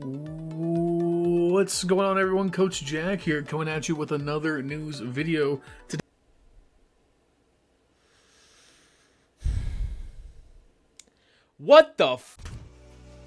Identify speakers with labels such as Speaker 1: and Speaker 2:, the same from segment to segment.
Speaker 1: What's going on, everyone? Coach Jack here, coming at you with another news video today.
Speaker 2: What the f?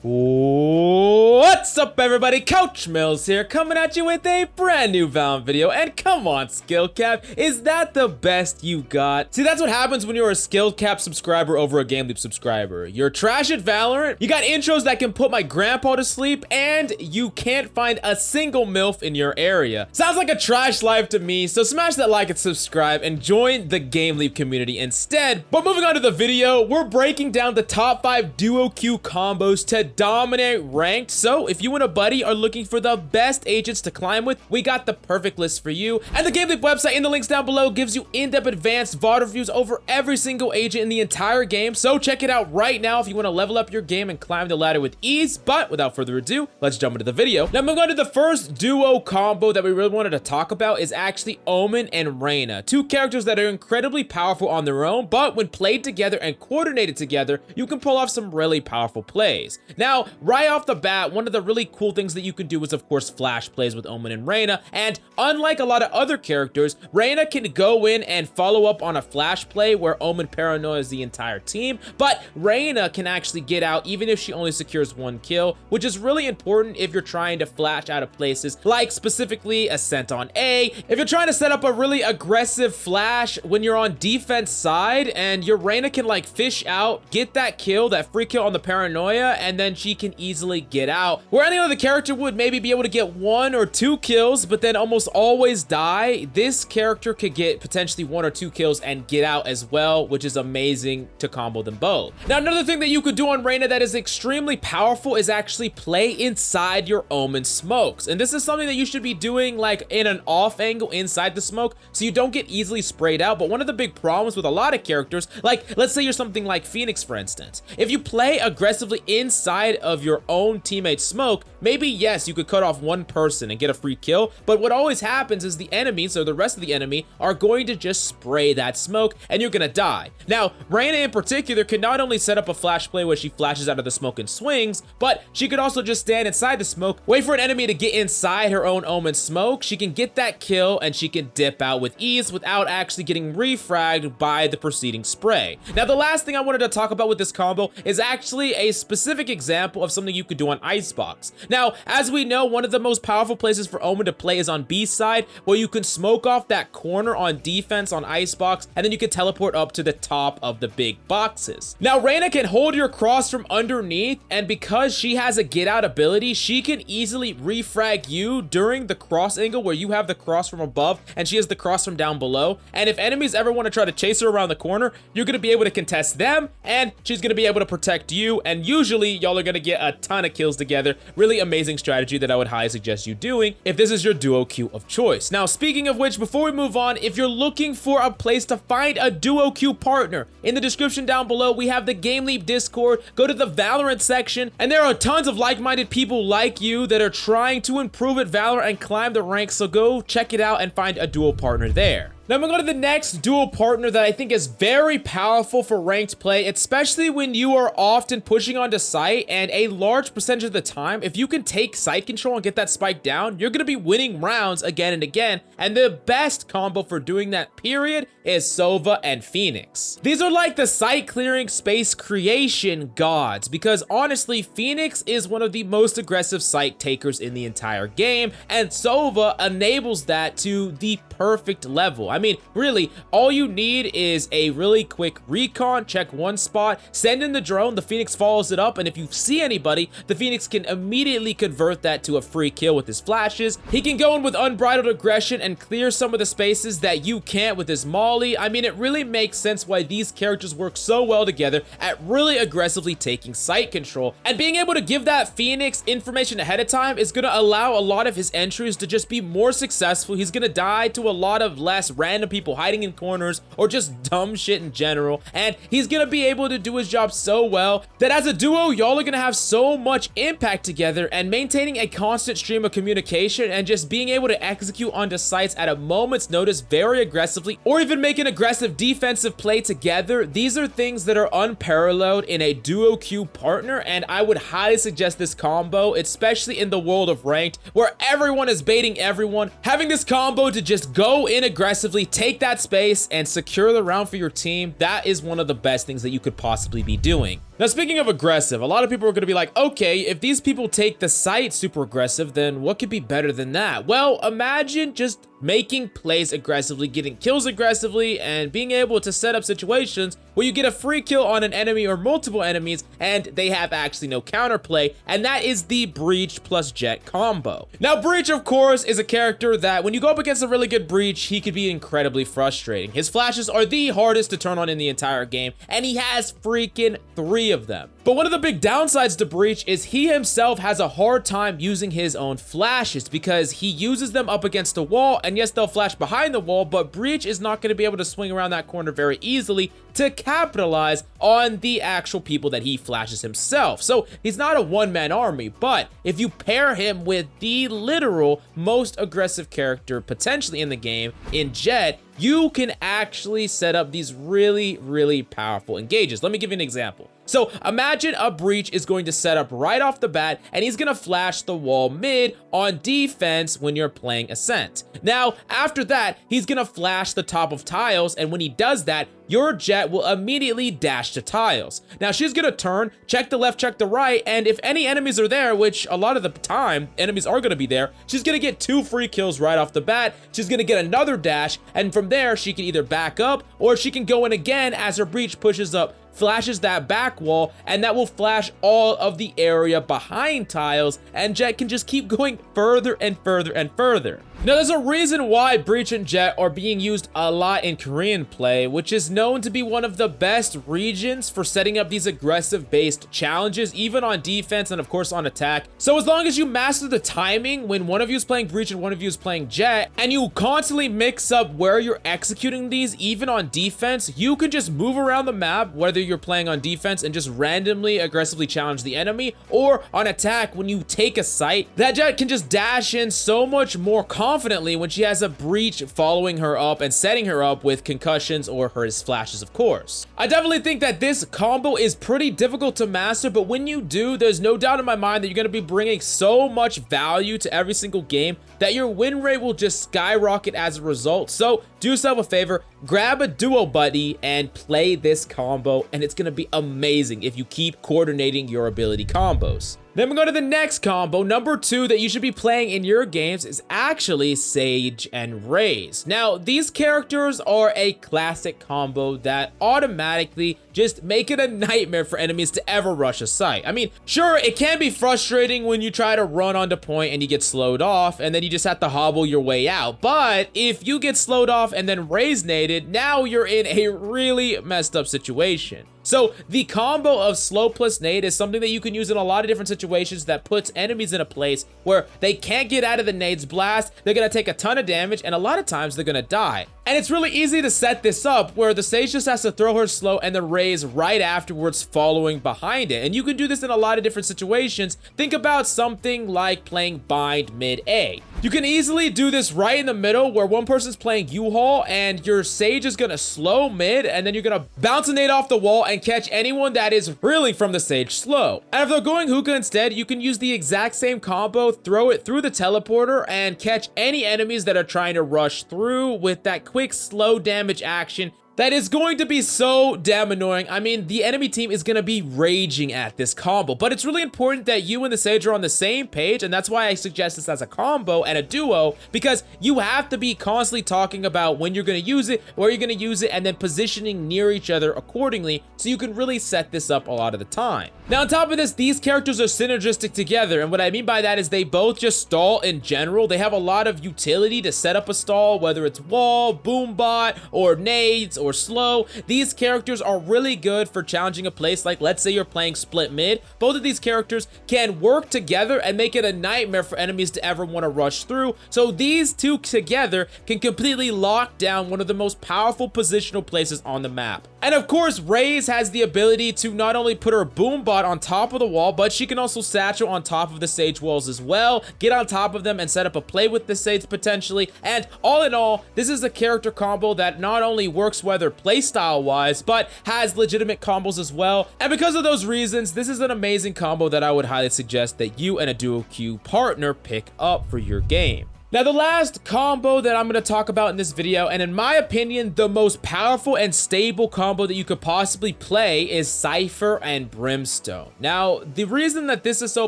Speaker 2: What's up, everybody? Coach Mills here, coming at you with a brand new Valorant video. And come on, skill cap, is that the best you got? See, that's what happens when you're a skill cap subscriber over a GameLeap subscriber. You're trash at Valorant, you got intros that can put my grandpa to sleep, and you can't find a single MILF in your area. Sounds like a trash life to me, so smash that like and subscribe and join the GameLeap community instead. But moving on to the video, we're breaking down the top 5 duo Q combos to dominate ranked. So if you and a buddy are looking for the best agents to climb with, we got the perfect list for you. And the GameLeap website in the links down below gives you in-depth advanced VOD reviews over every single agent in the entire game. So check it out right now if you want to level up your game and climb the ladder with ease. But without further ado, let's jump into the video. Now moving on to the first duo combo that we really wanted to talk about is actually Omen and Reyna. Two characters that are incredibly powerful on their own, but when played together and coordinated together, you can pull off some really powerful plays. Now, right off the bat, one of the really cool things that you can do is, of course, flash plays with Omen and Reyna. And unlike a lot of other characters, Reyna can go in and follow up on a flash play where Omen paranoias the entire team. But Reyna can actually get out even if she only secures 1 kill, which is really important if you're trying to flash out of places like specifically Ascent on A. If you're trying to set up a really aggressive flash when you're on defense side and your Reyna can like fish out, get that kill, that free kill on the paranoia, and then she can easily get out. Where any other character would maybe be able to get 1 or 2 kills, but then almost always die, this character could get potentially 1 or 2 kills and get out as well, which is amazing to combo them both. Now, another thing that you could do on Reyna that is extremely powerful is actually play inside your Omen smokes. And this is something that you should be doing like in an off angle inside the smoke so you don't get easily sprayed out. But one of the big problems with a lot of characters, like let's say you're something like Phoenix, for instance, if you play aggressively inside of your own teammate's smoke, maybe yes, you could cut off 1 person and get a free kill, but what always happens is the enemy, so the rest of the enemy, are going to just spray that smoke and you're gonna die. Now, Reyna in particular can not only set up a flash play where she flashes out of the smoke and swings, but she could also just stand inside the smoke, wait for an enemy to get inside her own Omen smoke, she can get that kill, and she can dip out with ease without actually getting refragged by the preceding spray. Now, the last thing I wanted to talk about with this combo is actually a specific example of something you could do on Icebox. Now, as we know, one of the most powerful places for Omen to play is on B side, where you can smoke off that corner on defense on Icebox, and then you can teleport up to the top of the big boxes. Now, Reyna can hold your cross from underneath, and because she has a get out ability, she can easily refrag you during the cross angle where you have the cross from above and she has the cross from down below. And if enemies ever want to try to chase her around the corner, you're going to be able to contest them, and she's going to be able to protect you, and usually y'all are going to get a ton of kills together. Really amazing strategy that I would highly suggest you doing if this is your duo queue of choice. Now, speaking of which, before we move on, if you're looking for a place to find a duo queue partner, in the description down below, we have the GameLeap Discord. Go to the Valorant section, and there are tons of like-minded people like you that are trying to improve at Valorant and climb the ranks, so go check it out and find a duo partner there. Now I'm going to go to the next dual partner that I think is very powerful for ranked play, especially when you are often pushing onto site, and a large percentage of the time, if you can take site control and get that spike down, you're going to be winning rounds again and again, and the best combo for doing that, period, is Sova and Phoenix. These are like the site clearing space creation gods, because honestly, Phoenix is one of the most aggressive site takers in the entire game, and Sova enables that to the perfect level. I mean, really, all you need is a really quick recon, check 1 spot, send in the drone, the Phoenix follows it up, and if you see anybody, the Phoenix can immediately convert that to a free kill with his flashes. He can go in with unbridled aggression and clear some of the spaces that you can't with his molly. I mean, it really makes sense why these characters work so well together at really aggressively taking site control, and being able to give that Phoenix information ahead of time is going to allow a lot of his entries to just be more successful. He's going to die to a lot of less random people hiding in corners or just dumb shit in general. And he's gonna be able to do his job so well that as a duo, y'all are gonna have so much impact together, and maintaining a constant stream of communication and just being able to execute onto sites at a moment's notice very aggressively, or even make an aggressive defensive play together. These are things that are unparalleled in a duo queue partner, and I would highly suggest this combo, especially in the world of ranked where everyone is baiting everyone. Having this combo to just go in aggressively, take that space, and secure the round for your team, that is one of the best things that you could possibly be doing. Now, speaking of aggressive, a lot of people are going to be like, okay, if these people take the site super aggressive, then what could be better than that? Well, imagine just making plays aggressively, getting kills aggressively, and being able to set up situations where you get a free kill on an enemy or multiple enemies, and they have actually no counterplay, and that is the Breach plus Jett combo. Now, Breach, of course, is a character that when you go up against a really good Breach, he could be incredibly frustrating. His flashes are the hardest to turn on in the entire game, and he has freaking 3 of them. But one of the big downsides to Breach is he himself has a hard time using his own flashes because he uses them up against a wall, and yes, they'll flash behind the wall, but Breach is not going to be able to swing around that corner very easily to capitalize on the actual people that he flashes himself. So he's not a one-man army, but if you pair him with the literal most aggressive character potentially in the game in Jett, you can actually set up these really, really powerful engages. Let me give you an example. So imagine a Breach is going to set up right off the bat, and he's going to flash the wall mid on defense when you're playing Ascent. Now, after that, he's going to flash the top of tiles, and when he does that, your Jett will immediately dash to tiles. Now, she's going to turn, check the left, check the right, and if any enemies are there, which a lot of the time, enemies are going to be there, she's going to get 2 free kills right off the bat. She's going to get another dash, and from there, she can either back up, or she can go in again as her Breach pushes up, flashes that back wall, and that will flash all of the area behind tiles, and Jett can just keep going further and further and further. Now, there's a reason why Breach and Jett are being used a lot in Korean play, which is known to be one of the best regions for setting up these aggressive-based challenges, even on defense and, of course, on attack. So as long as you master the timing when one of you is playing Breach and one of you is playing Jett, and you constantly mix up where you're executing these, even on defense, you can just move around the map, whether you're playing on defense and just randomly aggressively challenge the enemy, or on attack when you take a site. That Jett can just dash in so much more confidently when she has a Breach following her up and setting her up with concussions or her flashes, of course. I definitely think that this combo is pretty difficult to master, but when you do, there's no doubt in my mind that you're going to be bringing so much value to every single game that your win rate will just skyrocket as a result. So do yourself a favor, grab a duo buddy and play this combo, and it's going to be amazing if you keep coordinating your ability combos. Then we go to the next combo. Number 2 that you should be playing in your games is actually Sage and Raze. Now, these characters are a classic combo that automatically just make it a nightmare for enemies to ever rush a site. I mean, sure, it can be frustrating when you try to run onto point and you get slowed off, and then you just have to hobble your way out. But if you get slowed off and then Raze-nated, now you're in a really messed up situation. So the combo of slow plus nade is something that you can use in a lot of different situations that puts enemies in a place where they can't get out of the nade's blast, they're going to take a ton of damage, and a lot of times they're going to die. And it's really easy to set this up where the Sage just has to throw her slow and the Raze right afterwards following behind it. And you can do this in a lot of different situations. Think about something like playing Bind mid-A. You can easily do this right in the middle where one person's playing U-Haul and your Sage is going to slow mid, and then you're going to bounce a nade off the wall and catch anyone that is reeling from the Sage slow. And if they're going hookah instead, you can use the exact same combo, throw it through the teleporter, and catch any enemies that are trying to rush through with that quick slow damage action. That is going to be so damn annoying. I mean, the enemy team is going to be raging at this combo, but it's really important that you and the Sage are on the same page, and that's why I suggest this as a combo and a duo, because you have to be constantly talking about when you're going to use it, where you're going to use it, and then positioning near each other accordingly, so you can really set this up a lot of the time. Now, on top of this, these characters are synergistic together, and what I mean by that is they both just stall in general. They have a lot of utility to set up a stall, whether it's wall, boombot, or nades, or slow. These characters are really good for challenging a place like, let's say you're playing split mid. Both of these characters can work together and make it a nightmare for enemies to ever want to rush through. So these two together can completely lock down one of the most powerful positional places on the map. And of course, Raze has the ability to not only put her boombot on top of the wall, but she can also satchel on top of the sage walls as well, get on top of them and set up a play with the sage potentially. And all in all, this is a character combo that not only works whether playstyle wise, but has legitimate combos as well. And because of those reasons, this is an amazing combo that I would highly suggest that you and a duo queue partner pick up for your game. Now, the last combo that I'm going to talk about in this video, and in my opinion, the most powerful and stable combo that you could possibly play, is Cypher and Brimstone. Now, the reason that this is so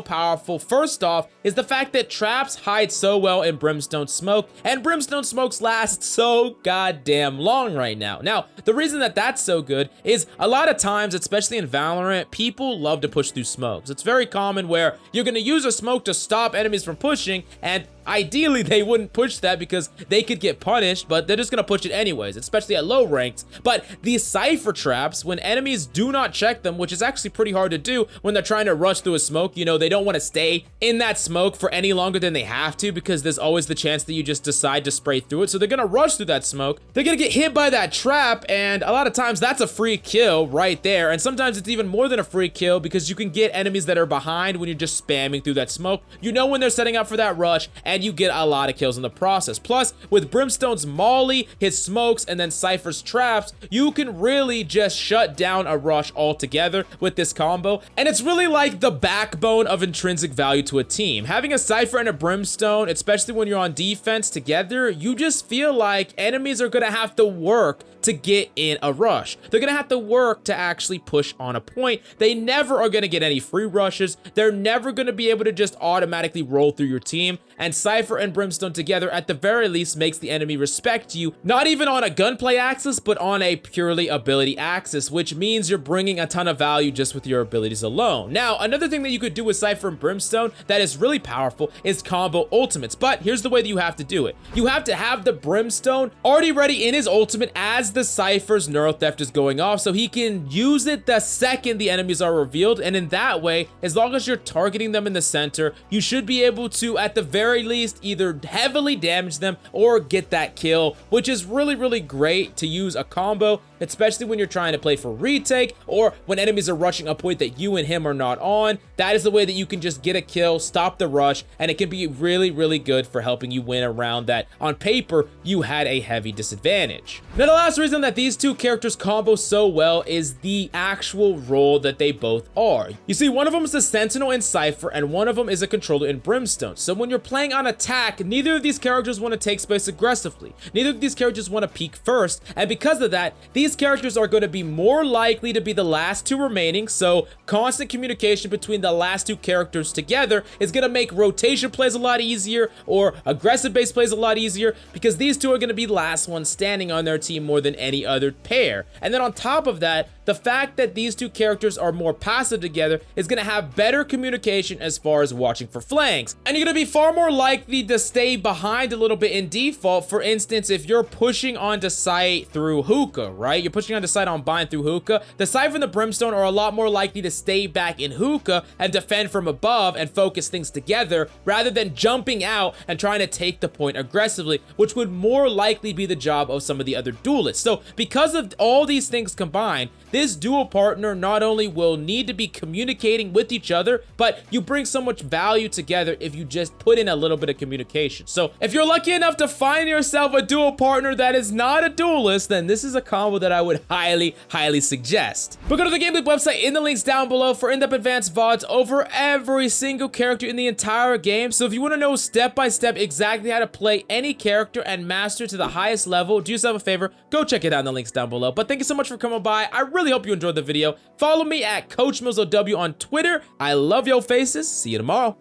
Speaker 2: powerful, first off, is the fact that traps hide so well in Brimstone smoke, and Brimstone smokes last so goddamn long right now. Now, the reason that that's so good is a lot of times, especially in Valorant, people love to push through smokes. It's very common where you're going to use a smoke to stop enemies from pushing, and ideally, they wouldn't push that because they could get punished, but they're just gonna push it anyways, especially at low ranks. But these Cypher traps, when enemies do not check them, which is actually pretty hard to do when they're trying to rush through a smoke, you know, they don't want to stay in that smoke for any longer than they have to because there's always the chance that you just decide to spray through it. So they're gonna rush through that smoke. They're gonna get hit by that trap, and a lot of times that's a free kill right there. And sometimes it's even more than a free kill because you can get enemies that are behind when you're just spamming through that smoke. You know when they're setting up for that rush, and you get a lot of kills in the process. Plus, with Brimstone's molly, his smokes, and then Cypher's traps, you can really just shut down a rush altogether with this combo. And it's really like the backbone of intrinsic value to a team. Having a Cypher and a Brimstone, especially when you're on defense together, you just feel like enemies are gonna have to work to get in a rush. They're gonna have to work to actually push on a point. They never are gonna get any free rushes. They're never gonna be able to just automatically roll through your team. And Cypher and Brimstone together, at the very least, makes the enemy respect you, not even on a gunplay axis, but on a purely ability axis, which means you're bringing a ton of value just with your abilities alone. Now, another thing that you could do with Cypher and Brimstone that is really powerful is combo ultimates, but here's the way that you have to do it. You have to have the Brimstone already ready in his ultimate as the Cypher's neural theft is going off, so he can use it the second the enemies are revealed, and in that way, as long as you're targeting them in the center, you should be able to, at the very least, either heavily damage them or get that kill, which is really great to use a combo, especially when you're trying to play for retake or when enemies are rushing a point that you and him are not on. That is the way that you can just get a kill, stop the rush, and it can be really good for helping you win a round that on paper you had a heavy disadvantage. Now, the last reason that these two characters combo so well is the actual role that they both are. You see, one of them is a Sentinel in Cypher and one of them is a controller in Brimstone. So when you're playing on attack, neither of these characters want to take space aggressively. Neither of these characters want to peek first, and because of that, these characters are going to be more likely to be the last two remaining, so constant communication between the last two characters together is going to make rotation plays a lot easier or aggressive base plays a lot easier because these two are going to be the last ones standing on their team more than any other pair. And then on top of that, the fact that these two characters are more passive together is going to have better communication as far as watching for flanks. And you're going to be far more likely to stay behind a little bit in default. For instance, if you're pushing onto site through hookah, right? You're pushing onto site on bind through hookah. The Cypher and the Brimstone are a lot more likely to stay back in hookah and defend from above and focus things together rather than jumping out and trying to take the point aggressively, which would more likely be the job of some of the other duelists. So because of all these things combined, this duo partner not only will need to be communicating with each other, but you bring so much value together if you just put in a little bit of communication. So if you're lucky enough to find yourself a duo partner that is not a duelist, then this is a combo that I would highly suggest. But go to the GameLeap website in the links down below for in-depth advanced VODs over every single character in the entire game. So if you want to know step by step exactly how to play any character and master to the highest level, do yourself a favor, go check it out in the links down below. But thank you so much for coming by. I really hope you enjoyed the video. Follow me at CoachMillsOW on Twitter. I love your faces. See you tomorrow.